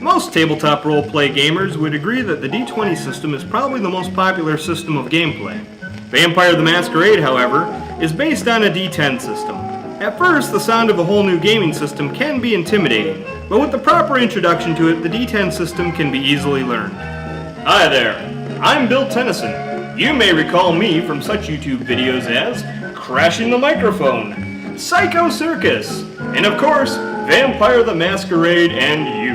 Most tabletop roleplay gamers would agree that the D20 system is probably the most popular system of gameplay. Vampire the Masquerade, however, is based on a D10 system. At first, the sound of a whole new gaming system can be intimidating, but with the proper introduction to it, the D10 system can be easily learned. Hi there, I'm Bill Tennyson. You may recall me from such YouTube videos as Crashing the Microphone, Psycho Circus, and of course, Vampire the Masquerade and you.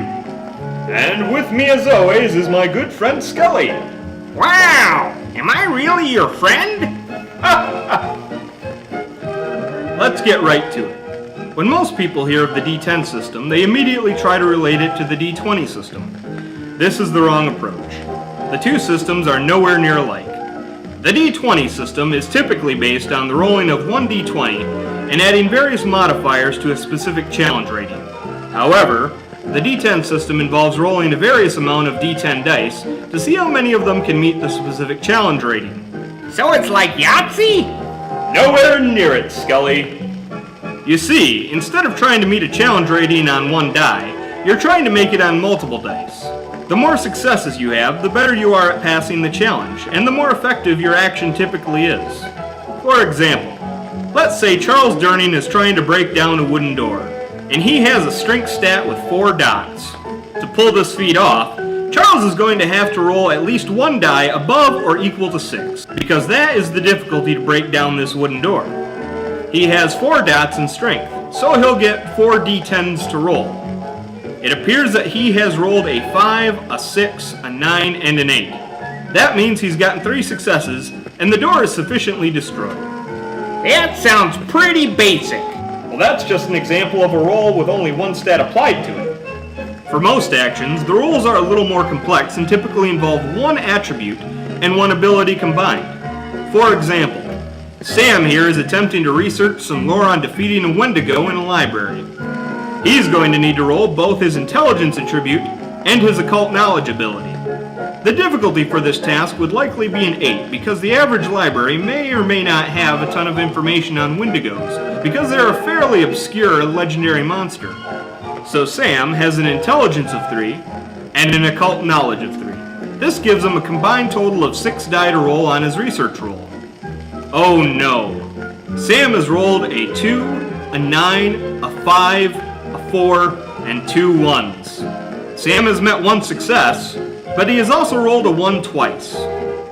And with me as always is my good friend Scully. Wow! Am I really your friend? Let's get right to it. When most people hear of the D10 system, they immediately try to relate it to the D20 system. This is the wrong approach. The two systems are nowhere near alike. The D20 system is typically based on the rolling of one D20 and adding various modifiers to a specific challenge rating. However, the D10 system involves rolling a various amount of D10 dice to see how many of them can meet the specific challenge rating. So it's like Yahtzee? Nowhere near it, Scully. You see, instead of trying to meet a challenge rating on one die, you're trying to make it on multiple dice. The more successes you have, the better you are at passing the challenge, and the more effective your action typically is. For example, let's say Charles Durning is trying to break down a wooden door, and he has a strength stat with 4 dots. To pull this feat off, Charles is going to have to roll at least one die above or equal to 6, because that is the difficulty to break down this wooden door. He has 4 dots in strength, so he'll get 4 d10s to roll. It appears that he has rolled a 5, a 6, a 9, and an 8. That means he's gotten 3 successes, and the door is sufficiently destroyed. That sounds pretty basic. Well, that's just an example of a roll with only one stat applied to it. For most actions, the rolls are a little more complex and typically involve one attribute and one ability combined. For example, Sam here is attempting to research some lore on defeating a Wendigo in a library. He's going to need to roll both his intelligence attribute and his occult knowledge ability. The difficulty for this task would likely be an 8 because the average library may or may not have a ton of information on Wendigos because they're a fairly obscure legendary monster. So Sam has an intelligence of 3 and an occult knowledge of 3. This gives him a combined total of 6 die to roll on his research roll. Oh no! Sam has rolled a 2, a 9, a 5, a 4, and 2 1s. Sam has met 1 success, but he has also rolled a 1 twice.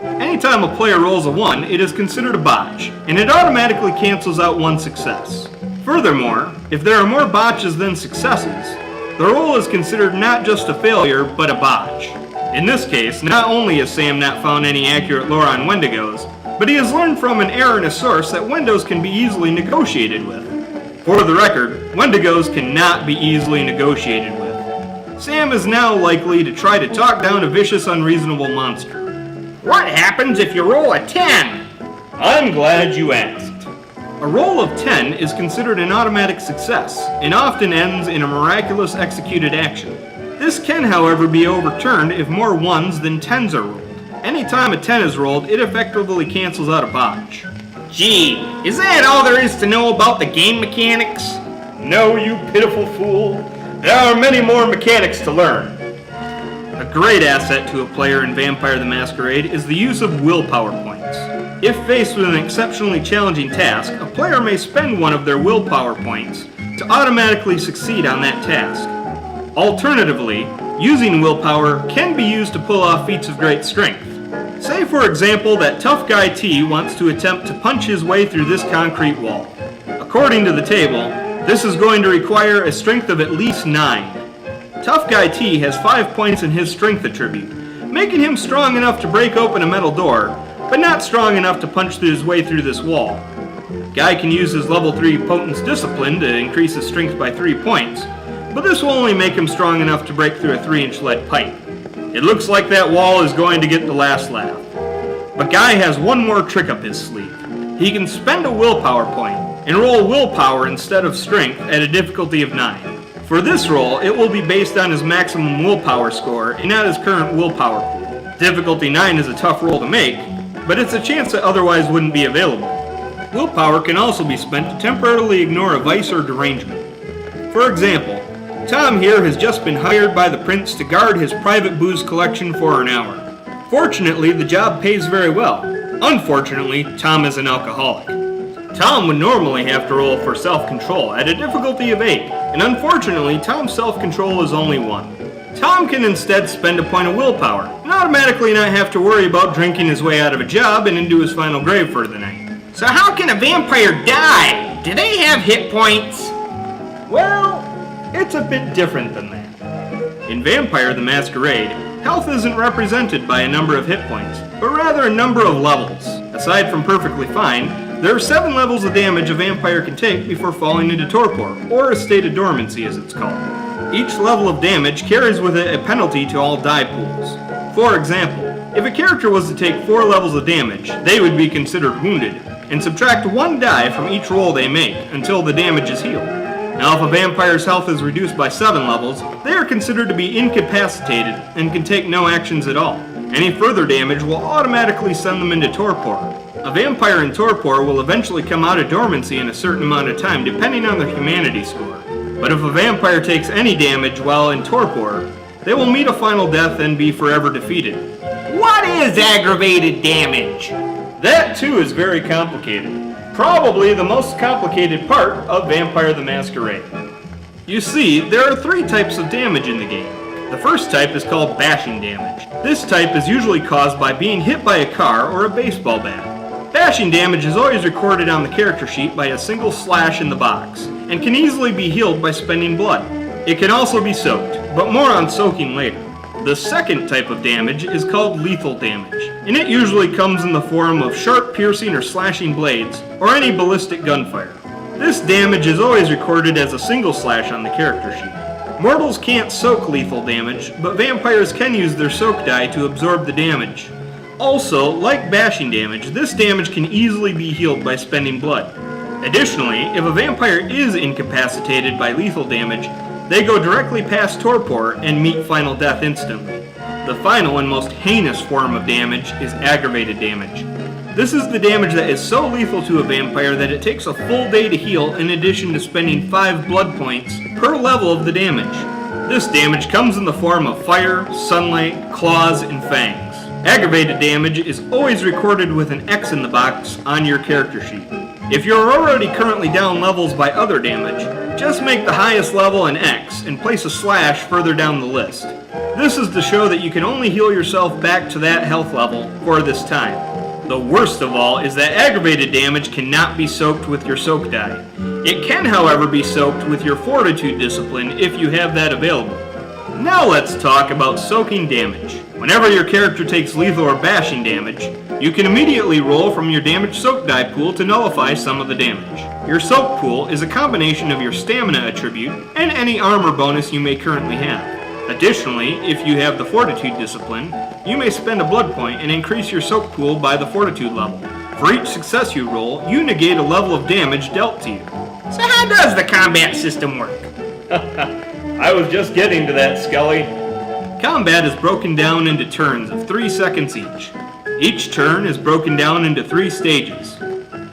Anytime a player rolls a 1, it is considered a botch, and it automatically cancels out 1 success. Furthermore, if there are more botches than successes, the roll is considered not just a failure, but a botch. In this case, not only has Sam not found any accurate lore on Wendigos, but he has learned from an error in a source that Wendigos can be easily negotiated with. For the record, Wendigos cannot be easily negotiated with. Sam is now likely to try to talk down a vicious, unreasonable monster. What happens if you roll a 10? I'm glad you asked. A roll of 10 is considered an automatic success, and often ends in a miraculous executed action. This can, however, be overturned if more 1s than 10s are rolled. Anytime a 10 is rolled, it effectively cancels out a botch. Gee, is that all there is to know about the game mechanics? No, you pitiful fool. There are many more mechanics to learn. A great asset to a player in Vampire the Masquerade is the use of willpower points. If faced with an exceptionally challenging task, a player may spend one of their willpower points to automatically succeed on that task. Alternatively, using willpower can be used to pull off feats of great strength. Say, for example, that tough guy T wants to attempt to punch his way through this concrete wall. According to the table, this is going to require a strength of at least 9. Tough guy T has 5 points in his strength attribute, making him strong enough to break open a metal door, but not strong enough to punch his way through this wall. Guy can use his level 3 Potence Discipline to increase his strength by 3 points, but this will only make him strong enough to break through a 3-inch lead pipe. It looks like that wall is going to get the last laugh. But Guy has one more trick up his sleeve. He can spend a willpower point and roll willpower instead of strength at a difficulty of 9. For this roll, it will be based on his maximum willpower score and not his current willpower pool. Difficulty 9 is a tough roll to make, but it's a chance that otherwise wouldn't be available. Willpower can also be spent to temporarily ignore a vice or derangement. For example, Tom here has just been hired by the prince to guard his private booze collection for an hour. Fortunately, the job pays very well. Unfortunately, Tom is an alcoholic. Tom would normally have to roll for self-control at a difficulty of 8, and unfortunately, Tom's self-control is only 1. Tom can instead spend a point of willpower, and automatically not have to worry about drinking his way out of a job and into his final grave for the night. So how can a vampire die? Do they have hit points? Well, it's a bit different than that. In Vampire the Masquerade, health isn't represented by a number of hit points, but rather a number of levels. Aside from perfectly fine, there are 7 levels of damage a vampire can take before falling into torpor, or a state of dormancy as it's called. Each level of damage carries with it a penalty to all die pools. For example, if a character was to take 4 levels of damage, they would be considered wounded, and subtract 1 die from each roll they make until the damage is healed. Now if a vampire's health is reduced by 7 levels, they are considered to be incapacitated and can take no actions at all. Any further damage will automatically send them into torpor. A vampire in torpor will eventually come out of dormancy in a certain amount of time depending on their humanity score. But if a vampire takes any damage while in torpor, they will meet a final death and be forever defeated. What is aggravated damage? That too is very complicated. Probably the most complicated part of Vampire the Masquerade. You see, there are 3 types of damage in the game. The first type is called bashing damage. This type is usually caused by being hit by a car or a baseball bat. Bashing damage is always recorded on the character sheet by a single slash in the box, and can easily be healed by spending blood. It can also be soaked, but more on soaking later. The second type of damage is called lethal damage, and it usually comes in the form of sharp piercing or slashing blades, or any ballistic gunfire. This damage is always recorded as a single slash on the character sheet. Mortals can't soak lethal damage, but vampires can use their soak die to absorb the damage. Also, like bashing damage, this damage can easily be healed by spending blood. Additionally, if a vampire is incapacitated by lethal damage, they go directly past torpor and meet final death instantly. The final and most heinous form of damage is aggravated damage. This is the damage that is so lethal to a vampire that it takes a full day to heal in addition to spending 5 blood points per level of the damage. This damage comes in the form of fire, sunlight, claws, and fangs. Aggravated damage is always recorded with an X in the box on your character sheet. If you're already currently down levels by other damage, just make the highest level an X and place a slash further down the list. This is to show that you can only heal yourself back to that health level for this time. The worst of all is that aggravated damage cannot be soaked with your soak die. It can, however, be soaked with your fortitude discipline if you have that available. Now let's talk about soaking damage. Whenever your character takes lethal or bashing damage, you can immediately roll from your damage soak die pool to nullify some of the damage. Your soak pool is a combination of your stamina attribute and any armor bonus you may currently have. Additionally, if you have the fortitude discipline, you may spend a blood point and increase your soak pool by the fortitude level. For each success you roll, you negate a level of damage dealt to you. So how does the combat system work? I was just getting to that, Skelly. Combat is broken down into turns of 3 seconds each. Each turn is broken down into 3 stages.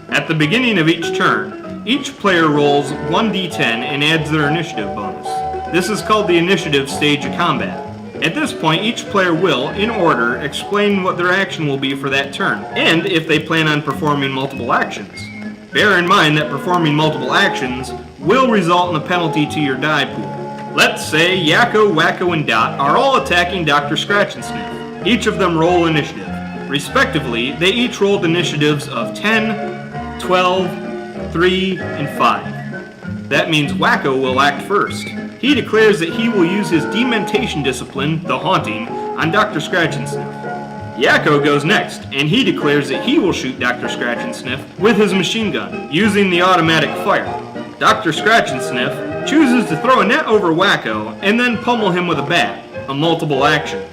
At the beginning of each turn, each player rolls 1d10 and adds their initiative bonus. This is called the initiative stage of combat. At this point, each player will, in order, explain what their action will be for that turn, and if they plan on performing multiple actions. Bear in mind that performing multiple actions will result in a penalty to your die pool. Let's say Yakko, Wacko, and Dot are all attacking Dr. Scratch and Sniff. Each of them roll initiative. Respectively, they each rolled initiatives of 10, 12, 3, and 5. That means Wacko will act first. He declares that he will use his dementation discipline, the Haunting, on Dr. Scratch and Sniff. Yakko goes next, and he declares that he will shoot Dr. Scratch and Sniff with his machine gun, using the automatic fire. Dr. Scratch and Sniff chooses to throw a net over Wacko and then pummel him with a bat, a multiple action.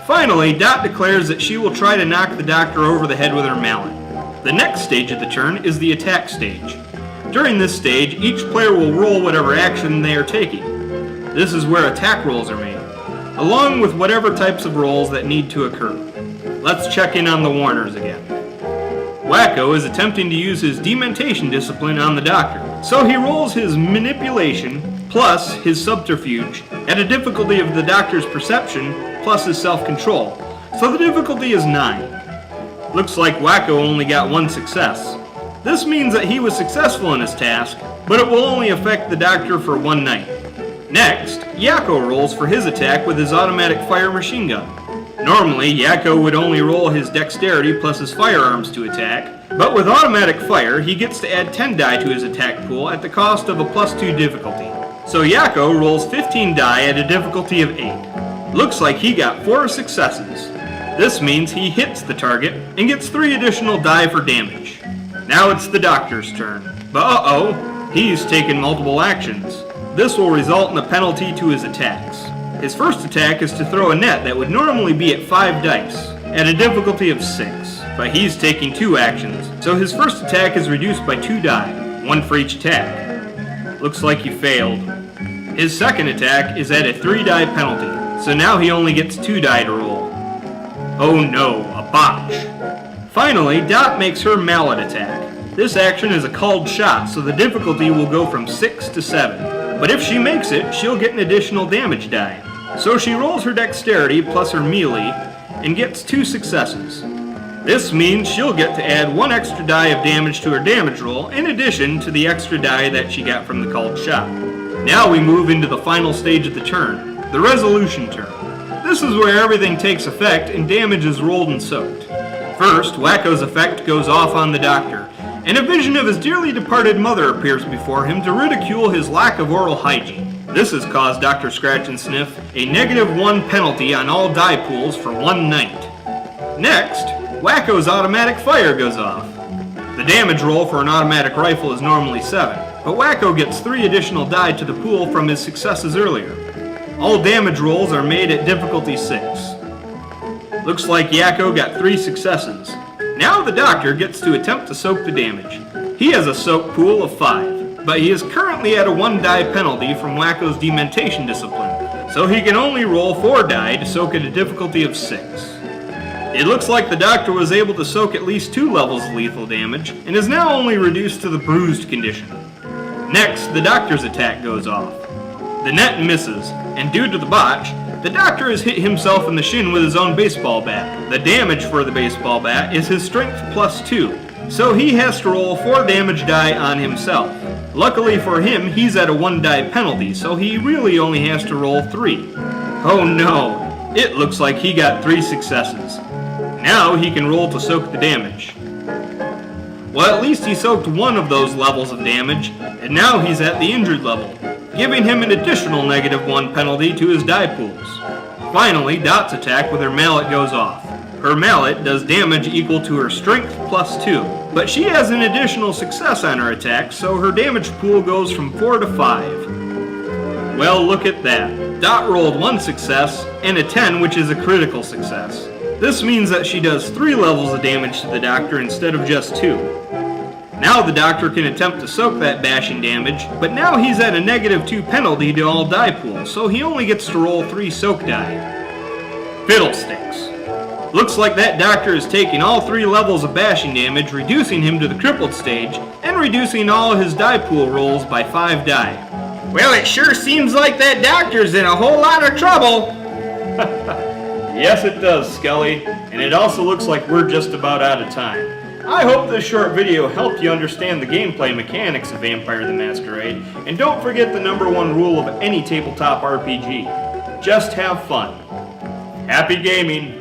Finally, Dot declares that she will try to knock the doctor over the head with her mallet. The next stage of the turn is the attack stage. During this stage, each player will roll whatever action they are taking. This is where attack rolls are made, along with whatever types of rolls that need to occur. Let's check in on the Warners again. Wacko is attempting to use his dementation discipline on the doctor, so he rolls his manipulation plus his subterfuge at a difficulty of the doctor's perception plus his self-control, so the difficulty is 9. Looks like Wacko only got 1 success. This means that he was successful in his task, but it will only affect the doctor for 1 night. Next, Yakko rolls for his attack with his automatic fire machine gun. Normally, Yakko would only roll his dexterity plus his firearms to attack, but with automatic fire, he gets to add 10 die to his attack pool at the cost of a +2 difficulty. So Yakko rolls 15 die at a difficulty of 8. Looks like he got 4 successes. This means he hits the target and gets 3 additional die for damage. Now it's the doctor's turn, but uh-oh, he's taken multiple actions. This will result in a penalty to his attacks. His first attack is to throw a net that would normally be at 5 dice, at a difficulty of 6, but he's taking 2 actions, so his first attack is reduced by 2 die, 1 for each attack. Looks like he failed. His second attack is at a 3 die penalty, so now he only gets 2 die to roll. Oh no, a botch. Finally, Dot makes her mallet attack. This action is a called shot, so the difficulty will go from 6 to 7, but if she makes it, she'll get an additional damage die. So she rolls her dexterity plus her melee and gets 2 successes. This means she'll get to add 1 extra die of damage to her damage roll in addition to the extra die that she got from the called shot. Now we move into the final stage of the turn, the resolution turn. This is where everything takes effect and damage is rolled and soaked. First, Wacko's effect goes off on the doctor, and a vision of his dearly departed mother appears before him to ridicule his lack of oral hygiene. This has caused Dr. Scratch and Sniff a -1 penalty on all die pools for 1 night. Next, Wacko's automatic fire goes off. The damage roll for an automatic rifle is normally 7, but Wacko gets 3 additional die to the pool from his successes earlier. All damage rolls are made at difficulty 6. Looks like Yakko got 3 successes. Now the doctor gets to attempt to soak the damage. He has a soak pool of 5, but he is currently at a 1 die penalty from Wacko's dementation discipline, so he can only roll 4 die to soak at a difficulty of 6. It looks like the doctor was able to soak at least 2 levels of lethal damage, and is now only reduced to the bruised condition. Next, the doctor's attack goes off. The net misses, and due to the botch, the doctor has hit himself in the shin with his own baseball bat. The damage for the baseball bat is his strength plus 2, so he has to roll 4 damage die on himself. Luckily for him, he's at a 1 die penalty, so he really only has to roll 3. Oh no, it looks like he got 3 successes. Now he can roll to soak the damage. Well, at least he soaked 1 of those levels of damage, and now he's at the injured level, giving him an additional -1 penalty to his die pools. Finally, Dot's attack with her mallet goes off. Her mallet does damage equal to her strength plus 2, but she has an additional success on her attack, so her damage pool goes from 4 to 5. Well, look at that. Dot rolled 1 success and a 10, which is a critical success. This means that she does 3 levels of damage to the doctor instead of just 2. Now the doctor can attempt to soak that bashing damage, but now he's at a -2 penalty to all die pools, so he only gets to roll 3 soak die. Fiddlesticks. Looks like that doctor is taking all 3 levels of bashing damage, reducing him to the crippled stage, and reducing all his die pool rolls by 5 die. Well, it sure seems like that doctor's in a whole lot of trouble. Yes, it does, Skelly, and it also looks like we're just about out of time. I hope this short video helped you understand the gameplay mechanics of Vampire the Masquerade, and don't forget the #1 rule of any tabletop RPG. Just have fun. Happy gaming!